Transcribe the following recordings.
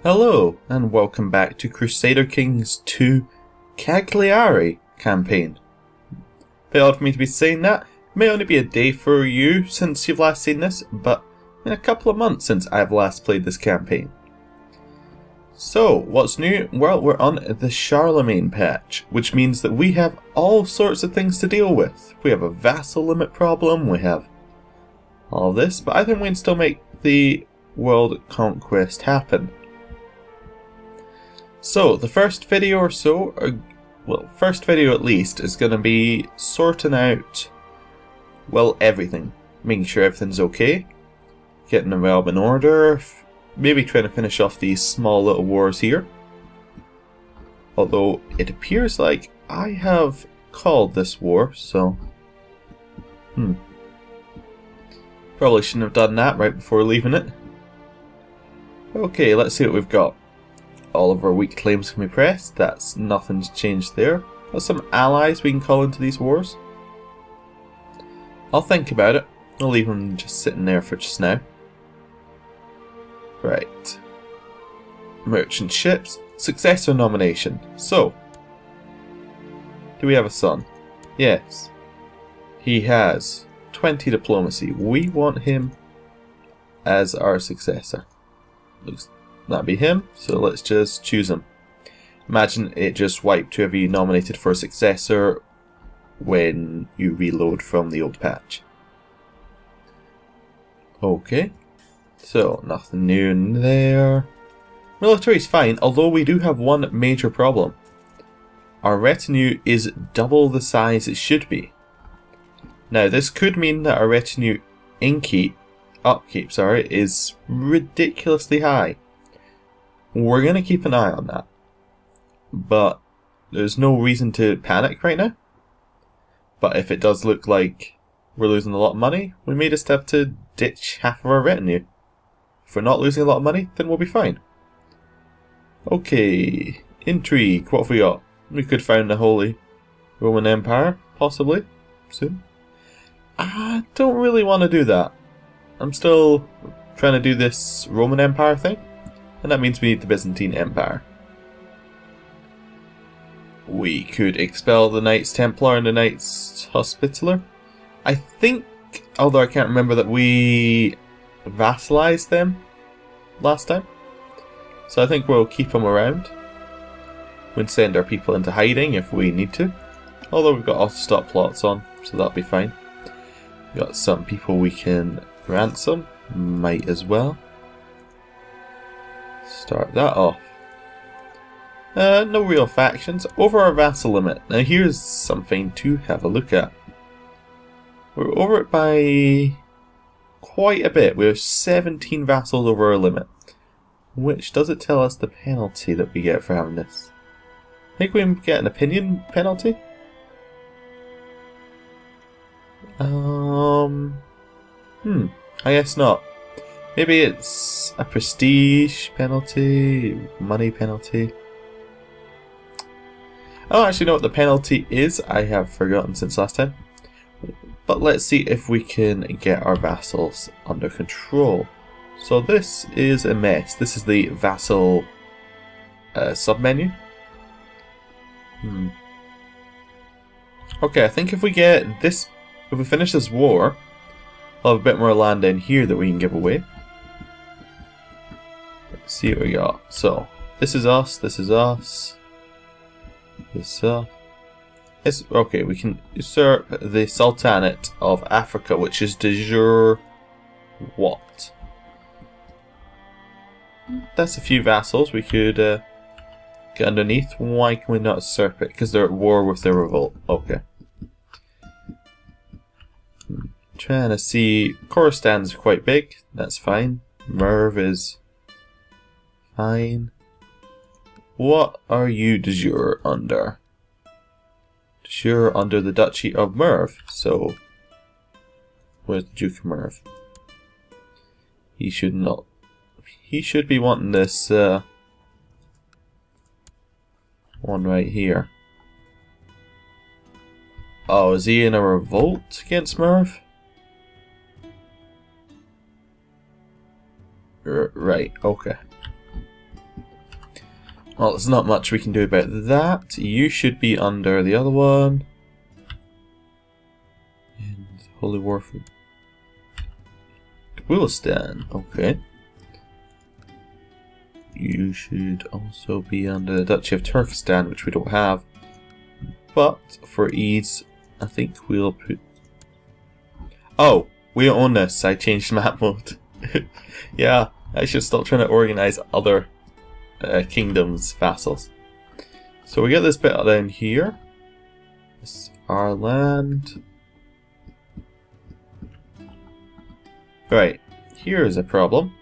Hello, and welcome back to Crusader Kings 2 Cagliari campaign. Bit odd for me to be saying that. It may only be a day for you since you've last seen this, but in a couple of months since I've last played this campaign. So, what's new? Well, we're on the Charlemagne patch, which means that we have all sorts of things to deal with. We have a vassal limit problem, we have all this, but I think we can still make the world conquest happen. So, the first video or so, first video at least, is going to be sorting out, well, everything. Making sure everything's okay, getting the realm in order, maybe trying to finish off these small little wars here. Although, it appears like I have called this war, so... Probably shouldn't have done that right before leaving it. Okay, let's see what we've got. All of our weak claims can be pressed, that's nothing's changed there. Got some allies we can call into these wars. I'll think about it. I'll leave them just sitting there for just now. Right. Merchant ships. Successor nomination. So, do we have a son? Yes. He has 20 diplomacy. We want him as our successor. Looks that'd be him, so let's just choose him. Imagine it just wiped whoever you nominated for a successor when you reload from the old patch. Okay, so nothing new in there. Military's fine, although we do have one major problem. Our retinue is double the size it should be. Now this could mean that our retinue upkeep is ridiculously high. We're going to keep an eye on that, but there's no reason to panic right now. But if it does look like we're losing a lot of money, we may just have to ditch half of our retinue. If we're not losing a lot of money, then we'll be fine. Okay, intrigue, what have we got? We could found the Holy Roman Empire, possibly, soon. I don't really want to do that. I'm still trying to do this Roman Empire thing. And that means we need the Byzantine Empire. We could expel the Knights Templar and the Knights Hospitaller. I think, although I can't remember, that we vassalized them last time. So I think we'll keep them around. We'll send our people into hiding if we need to. Although we've got auto-stop plots on, so that'll be fine. We've got some people we can ransom. Might as well. Start that off. No real factions. Over our vassal limit. Now here's something to have a look at. We're over it by quite a bit. We have 17 vassals over our limit. Which, does it tell us the penalty that we get for having this? I think we get an opinion penalty? I guess not. Maybe it's a prestige penalty, money penalty. I don't actually know what the penalty is. I have forgotten since last time. But let's see if we can get our vassals under control. So this is a mess. This is the vassal submenu. Okay, I think if we get this, if we finish this war, we'll have a bit more land in here that we can give away. Let's see what we got. So, this is us, this is us. This it's okay, we can usurp the Sultanate of Africa, which is de jure what? That's a few vassals we could get underneath. Why can we not usurp it? Because they're at war with the revolt. Okay. Trying to see. Khoristan's quite big. That's fine. Merv is fine. What are you de jure under? De jure under the Duchy of Merv. So, where's the Duke of Merv? He should not. He should be wanting this one right here. Oh, is he in a revolt against Merv? Right, okay. Well, there's not much we can do about that. You should be under the other one. And Holy War for Kabulistan. Okay. You should also be under the Duchy of Turkestan, which we don't have. But for ease, I think we'll put... Oh, we don't own this. I changed map mode. Yeah, I should stop trying to organize other kingdoms' vassals. So we get this bit down here. This is our land. Right, here is a problem.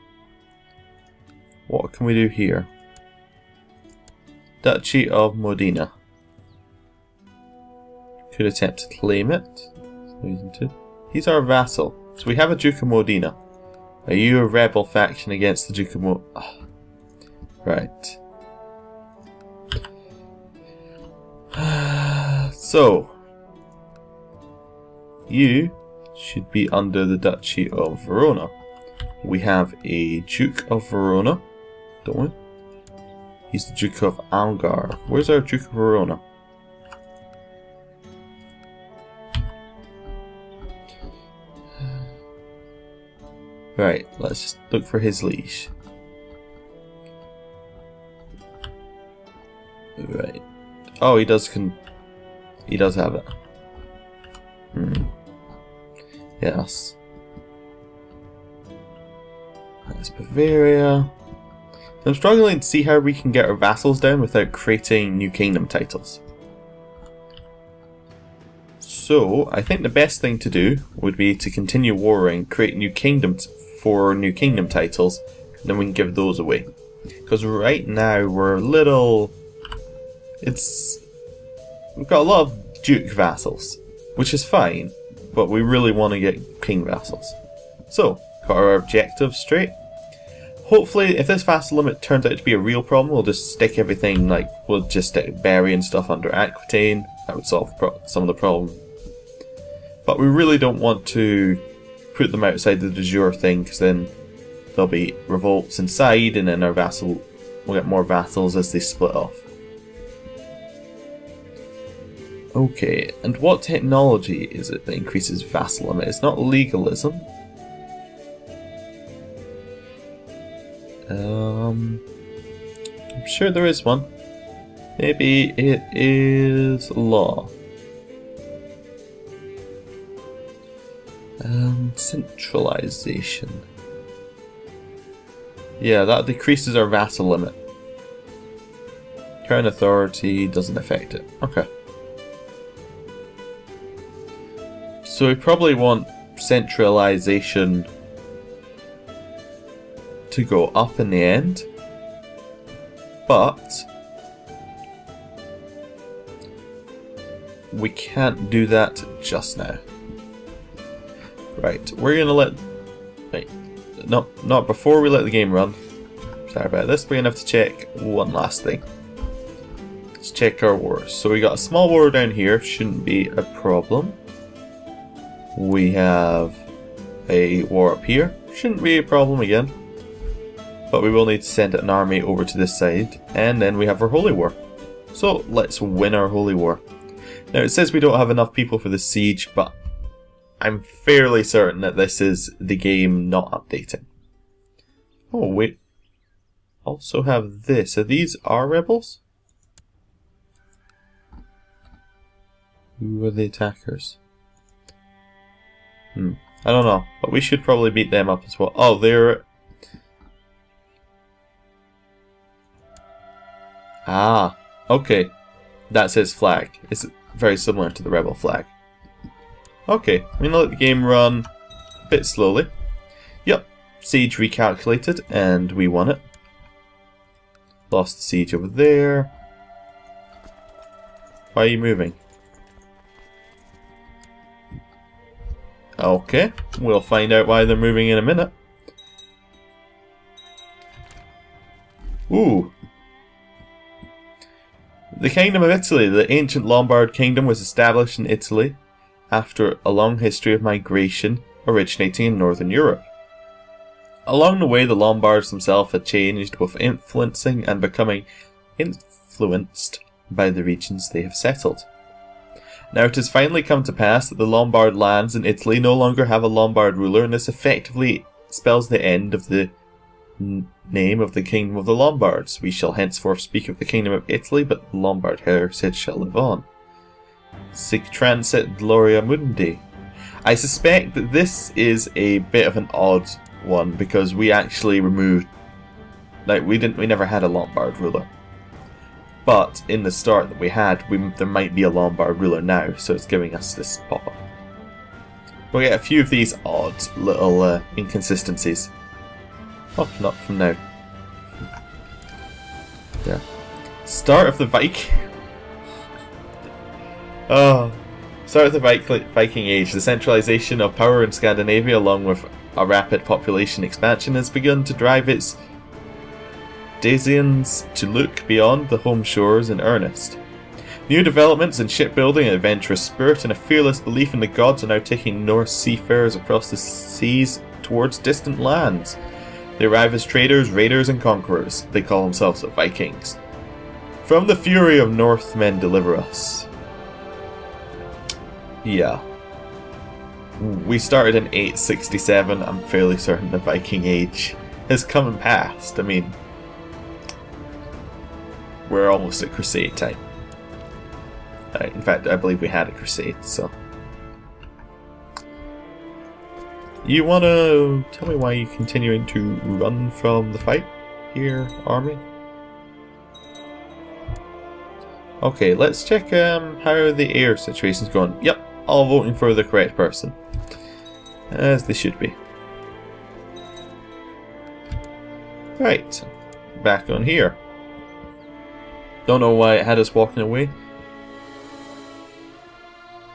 What can we do here? Duchy of Modena. Could attempt to claim it. He's our vassal. So we have a Duke of Modena. Are you a rebel faction against the Duke of Modena? Oh. Right. So, you should be under the Duchy of Verona. We have a Duke of Verona, don't we? He's the Duke of Algar. Where's our Duke of Verona? Right, let's just look for his liege. Right. Oh, he does have it. Yes. That's Bavaria. I'm struggling to see how we can get our vassals down without creating new kingdom titles. So, I think the best thing to do would be to continue warring, create new kingdoms for new kingdom titles, and then we can give those away. Because right now we're a little... We've got a lot of duke vassals, which is fine, but we really want to get king vassals. So, got our objectives straight. Hopefully, if this vassal limit turns out to be a real problem, we'll just stick everything, like, we'll just stick Berry and stuff under Aquitaine. That would solve some of the problem. But we really don't want to put them outside the de jure thing, because then there'll be revolts inside, and then our vassal will get more vassals as they split off. Okay, and what technology is it that increases vassal limit? It's not legalism. I'm sure there is one. Maybe it is law. Centralization. Yeah, that decreases our vassal limit. Crown authority doesn't affect it. Okay. So we probably want centralization to go up in the end, but we can't do that just now. Right, we're gonna let... Wait, not before we let the game run. Sorry about this, we're gonna have to check one last thing. Let's check our wars. So we got a small war down here, shouldn't be a problem. We have a war up here, shouldn't be a problem again. But we will need to send an army over to this side, and then we have our holy war. So let's win our holy war. Now it says we don't have enough people for the siege, but I'm fairly certain that this is the game not updating. Oh, we also have this. Are these our rebels? Who are the attackers? I don't know, but we should probably beat them up as well. Oh, they're... Ah, okay. That's his flag. It's very similar to the rebel flag. Okay, I'm going to let the game run a bit slowly. Yep, siege recalculated, and we won it. Lost the siege over there. Why are you moving? Okay, we'll find out why they're moving in a minute. Ooh. The Kingdom of Italy. The ancient Lombard kingdom was established in Italy after a long history of migration originating in northern Europe. Along the way, the Lombards themselves had changed, both influencing and becoming influenced by the regions they have settled. Now it has finally come to pass that the Lombard lands in Italy no longer have a Lombard ruler, and this effectively spells the end of the name of the Kingdom of the Lombards. We shall henceforth speak of the Kingdom of Italy, but the Lombard heritage shall live on. Sic transit gloria mundi. I suspect that this is a bit of an odd one, because we actually removed... we never had a Lombard ruler. But in the start that we had, there might be a Lombard ruler now, so it's giving us this pop-up. We'll get a few of these odd little inconsistencies. Oh, not from now. There. Start of the Viking... Start of the Viking Age. The centralization of power in Scandinavia, along with a rapid population expansion, has begun to drive its Dacians to look beyond the home shores in earnest. New developments in shipbuilding, an adventurous spirit, and a fearless belief in the gods are now taking Norse seafarers across the seas towards distant lands. They arrive as traders, raiders, and conquerors. They call themselves the Vikings. From the fury of Northmen deliver us. Yeah. We started in 867. I'm fairly certain the Viking Age has come and passed. I mean, we're almost at Crusade time. In fact, I believe we had a Crusade, so... You want to tell me why you're continuing to run from the fight here, army? Okay, let's check how the air situation's going. Yep, all voting for the correct person. As they should be. Right, back on here. Don't know why it had us walking away.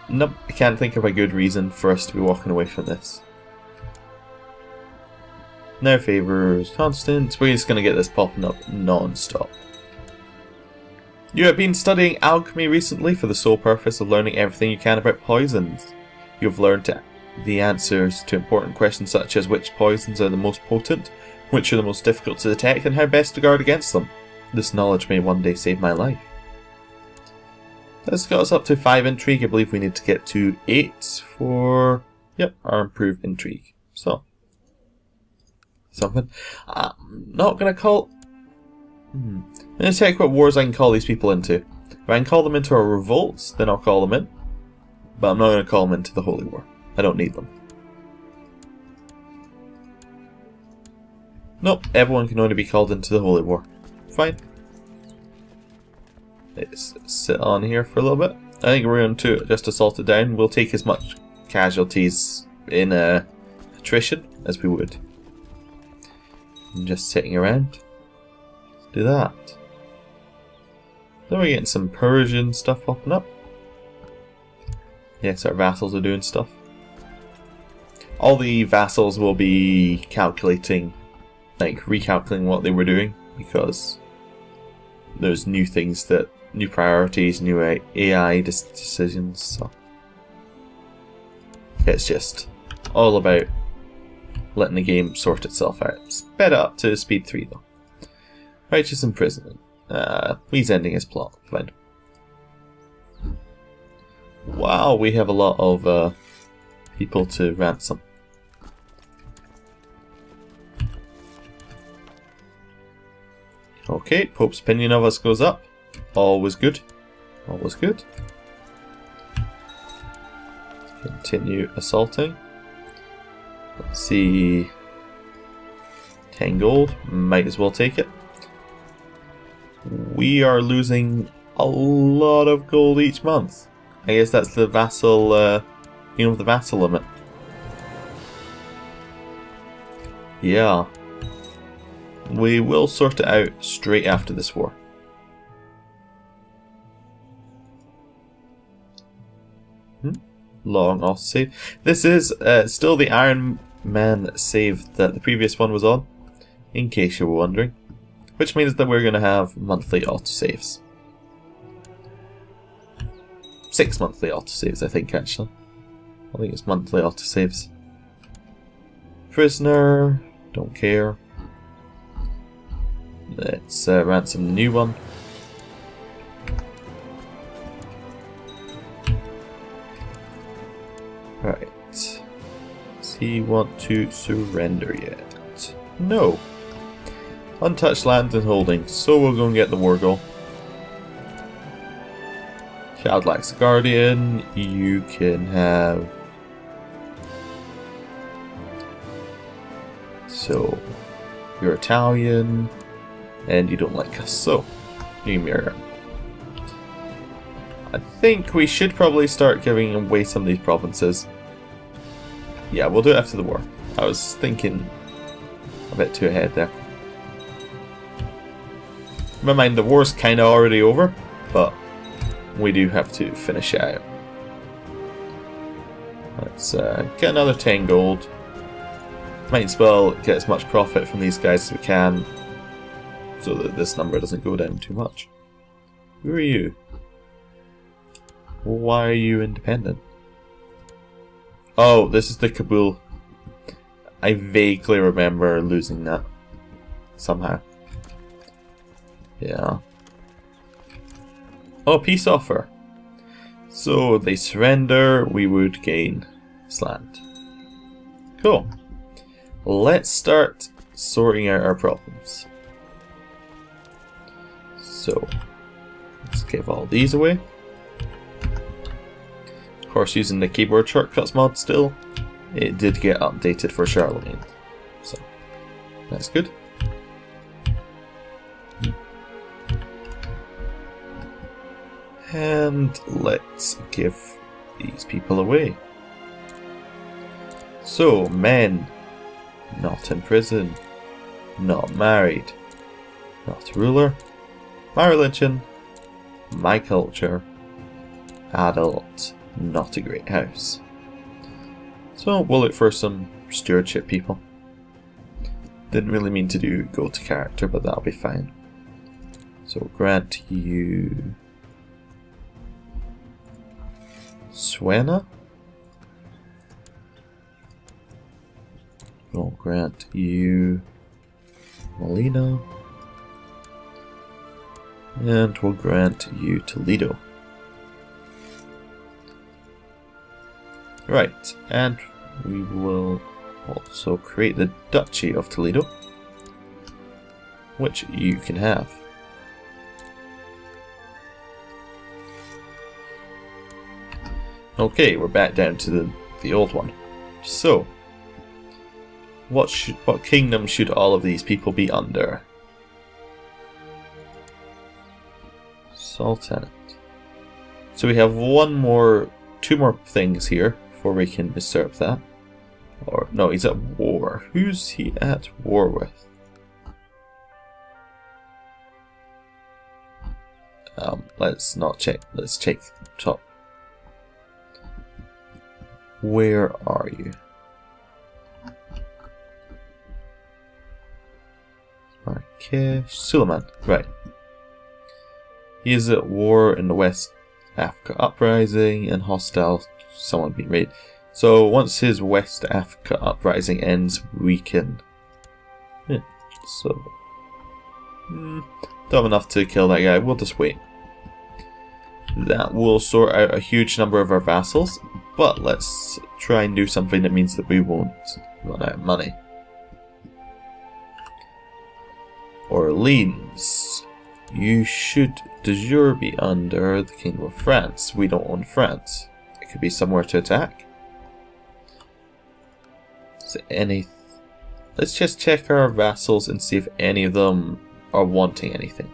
Nope, I can't think of a good reason for us to be walking away from this. Now favors constant. We're just going to get this popping up non-stop. You have been studying alchemy recently for the sole purpose of learning everything you can about poisons. You have learned the answers to important questions such as which poisons are the most potent, which are the most difficult to detect, and how best to guard against them. This knowledge may one day save my life. That's got us up to 5 intrigue. I believe we need to get to 8 for our improved intrigue. So, something. I'm not going to call... I'm going to check what wars I can call these people into. If I can call them into a revolt, then I'll call them in. But I'm not going to call them into the Holy War. I don't need them. Nope, everyone can only be called into the Holy War. Fine. Let's sit on here for a little bit. I think we're going to just assault it down. We'll take as much casualties in attrition as we would. I'm just sitting around. Let's do that. Then we're getting some Persian stuff popping up. Yes, our vassals are doing stuff. All the vassals will be calculating, recalculating what they were doing, because there's new things new priorities, new AI decisions, so it's just all about letting the game sort itself out. Sped up to speed 3 though. Righteous imprisonment. He's ending his plot. Fine. Wow, we have a lot of people to ransom. Okay, Pope's opinion of us goes up. Always good. Always good. Continue assaulting. Let's see. 10 gold. Might as well take it. We are losing a lot of gold each month. I guess that's the vassal, the vassal limit. Yeah. We will sort it out straight after this war. Long off save. This is still the Iron Man save that the previous one was on, in case you were wondering. Which means that we're going to have monthly autosaves. 6 monthly autosaves, I think, actually. I think it's monthly autosaves. Prisoner. Don't care. Let's ransom a new one. he want to surrender yet? No. Untouched land and holdings, so we'll go and get the war goal. Childlax Guardian, you can have... So, you're Italian, and you don't like us, so you can marry her. I think we should probably start giving away some of these provinces. Yeah, we'll do it after the war. I was thinking a bit too ahead there. In my mind, the war's kind of already over, but we do have to finish it out. Let's get another 10 gold. Might as well get as much profit from these guys as we can, so that this number doesn't go down too much. Who are you? Why are you independent? Oh, this is the Kabul. I vaguely remember losing that somehow. Yeah. Oh, peace offer. So they surrender, we would gain this land. Cool. Let's start sorting out our problems. So, let's give all these away. Of course, using the keyboard shortcuts mod still, it did get updated for Charlemagne. So, that's good. And let's give these people away. So, men, not in prison, not married, not ruler, my religion, my culture, adult, not a great house. So we'll look for some stewardship people. Didn't really mean to go to character, but that'll be fine. So grant you Suena. We'll grant you Molina. And we'll grant you Toledo. Right, and we will also create the Duchy of Toledo, which you can have. Okay, we're back down to the old one. So, what kingdom should all of these people be under? Sultanate. So we have two more things here before we can usurp that. Or no, he's at war. Who's he at war with? Let's not check. Let's check top. Where are you? Marrakesh, Suleiman. Right. He is at war in the West Africa uprising and hostile to someone being raided. So once his West Africa uprising ends, we can... Yeah, so... don't have enough to kill that guy, we'll just wait. That will sort out a huge number of our vassals, but let's try and do something that means that we won't run out of money. Orleans. You should de jure be under the Kingdom of France. We don't own France. It could be somewhere to attack. Is there any... Let's just check our vassals and see if any of them are wanting anything.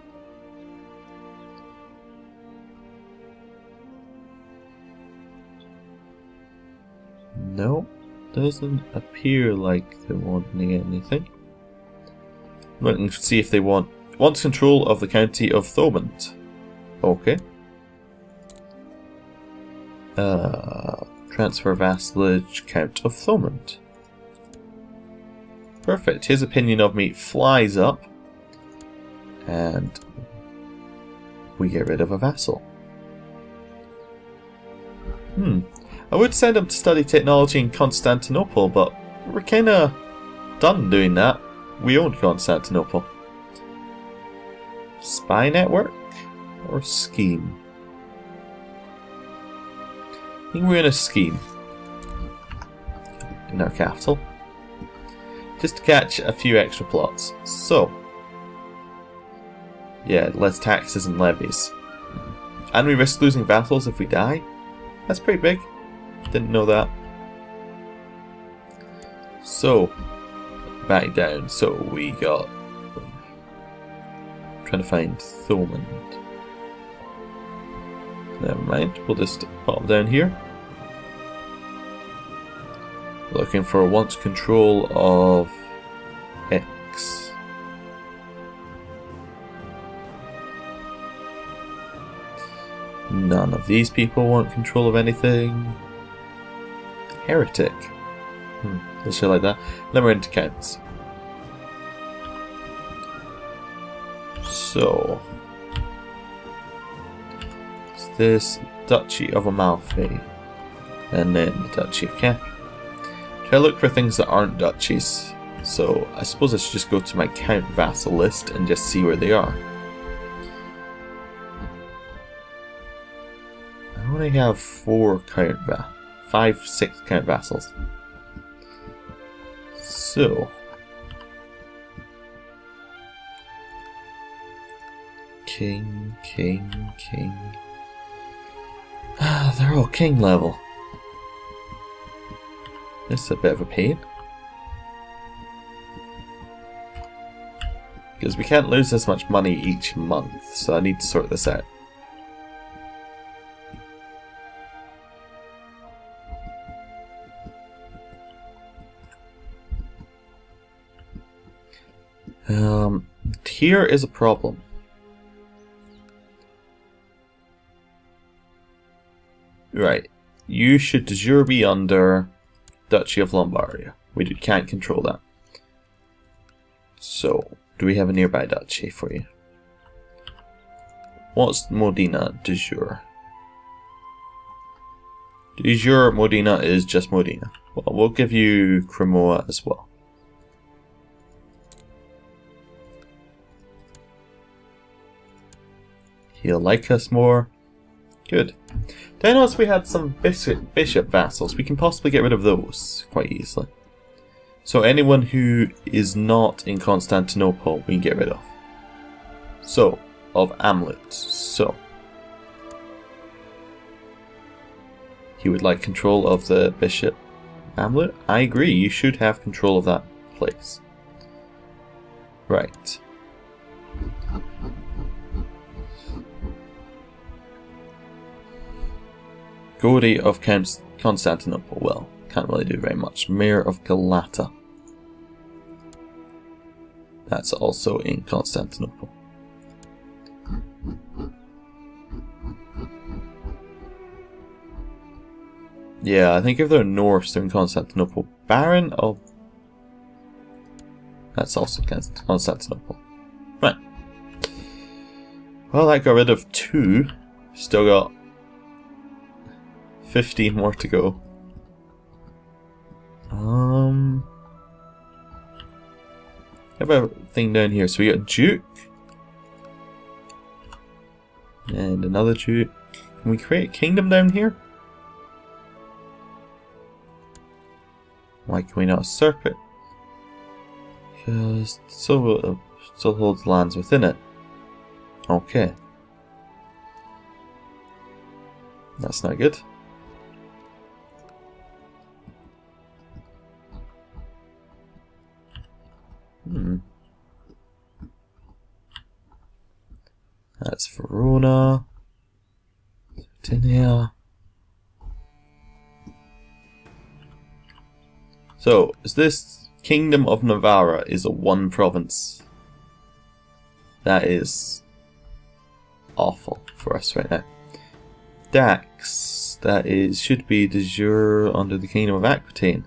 No, doesn't appear like they're wanting anything. Looking to see if they wants control of the county of Thomond. Okay. Transfer vassalage, Count of Thomond. Perfect. His opinion of me flies up, and we get rid of a vassal. I would send him to study technology in Constantinople, but we're kinda done doing that. We own Constantinople. Spy network or scheme? I think we're in a scheme. in our capital, just to catch a few extra plots. So, yeah, less taxes and levies. And we risk losing vassals if we die? That's pretty big. Didn't know that. So, back down. So we got... trying to find Thomond. Never mind, we'll just pop down here. Looking for once control of X. None of these people want control of anything. Heretic. Let's say like that. Then we're into counts. So, it's this Duchy of Amalfi, and then the Duchy of Cagliari. Try to look for things that aren't duchies. So I suppose I should just go to my count vassal list and just see where they are. I only have 6 count vassals. So king. They're all king level. This is a bit of a pain. Because we can't lose this much money each month, so I need to sort this out. Here is a problem. Right, you should de jure be under Duchy of Lombardia. We can't control that. So, do we have a nearby duchy for you? What's Modena de jure? De jure Modena is just Modena. Well, we'll give you Cremona as well. He'll like us more. Good. Did I notice we had some bishop vassals? We can possibly get rid of those quite easily. So anyone who is not in Constantinople, we can get rid of. So, of Amlet. So, he would like control of the bishop. Amlet? I agree, you should have control of that place. Right. Gori of Constantinople, well, can't really do very much. Mayor of Galata. That's also in Constantinople. Yeah, I think if they're Norse, they're in Constantinople. Baron of... That's also Constantinople. Right. Well, that got rid of 2. Still got 15 more to go. How about a thing down here? So we got a Duke. And another Duke. Can we create a kingdom down here? Why can we not usurp it? Because it still holds lands within it. Okay. That's not good. That's Verona. Sardinia. So, is this Kingdom of Navarra is a 1 province? That is awful for us right now. Dax, that is should be de jure under the Kingdom of Aquitaine.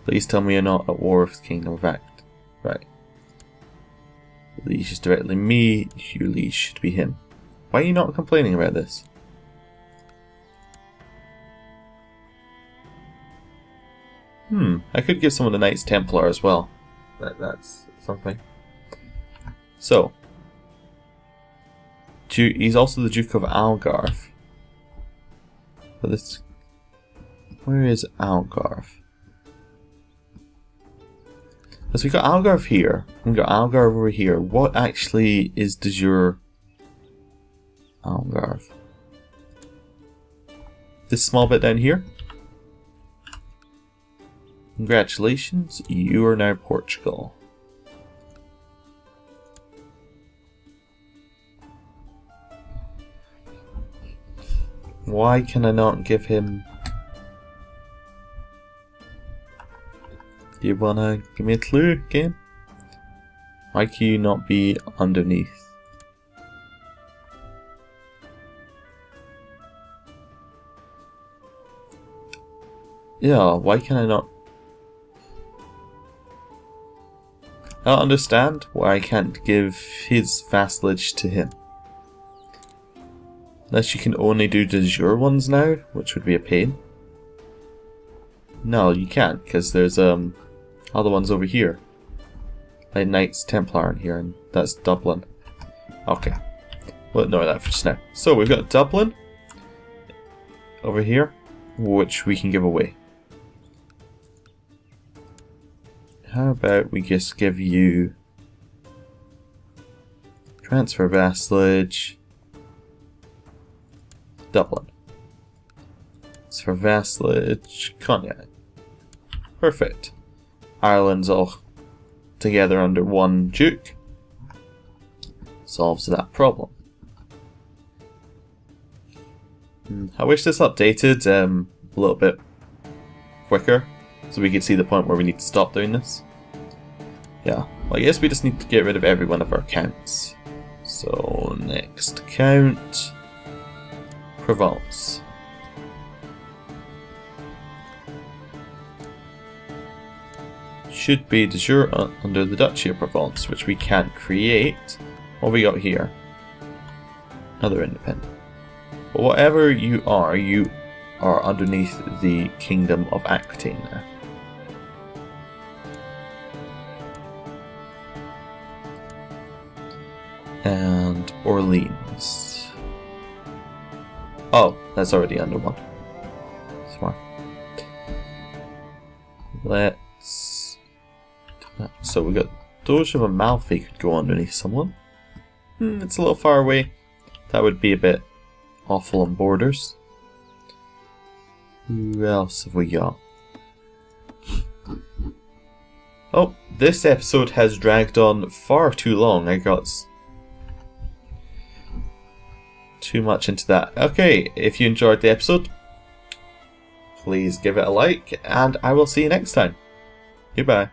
Please tell me you're not at war with the Kingdom of Aquitaine. Right. Liege is directly me, Hugh Liege should be him. Why are you not complaining about this? I could give someone the Knights Templar as well. That's something. So, he's also the Duke of Algarve. But this, where is Algarve? Because we got Algarve here, we got Algarve over here. What actually is de jure Algarve? This small bit down here? Congratulations, you are now Portugal. Why can I not give him... You wanna give me a clue, game? Why can you not be underneath? Yeah, why can I not... I don't understand why I can't give his vassalage to him. Unless you can only do de jure ones now, which would be a pain. No, you can't, because there's other ones over here. Like Knights Templar in here, and that's Dublin. Okay, we'll ignore that for just now. So we've got Dublin over here, which we can give away. How about we just give you transfer vassalage, Dublin. It's for vassalage, Cognac. Perfect. Ireland's all together under one duke. Solves that problem. I wish this updated a little bit quicker, so we could see the point where we need to stop doing this. Yeah, well, I guess we just need to get rid of every one of our counts. So, next count, Provence. Should be de jure under the Duchy of Provence, which we can't create. What have we got here? Another independent. But whatever you are underneath the Kingdom of Aquitaine now. And Orleans. Oh, that's already under one. Smart. Let's do that. So we got Doge of Amalfi could go underneath someone. It's a little far away. That would be a bit awful on borders. Who else have we got? Oh, this episode has dragged on far too long. I got too much into that. Okay, if you enjoyed the episode, please give it a like, and I will see you next time. Goodbye.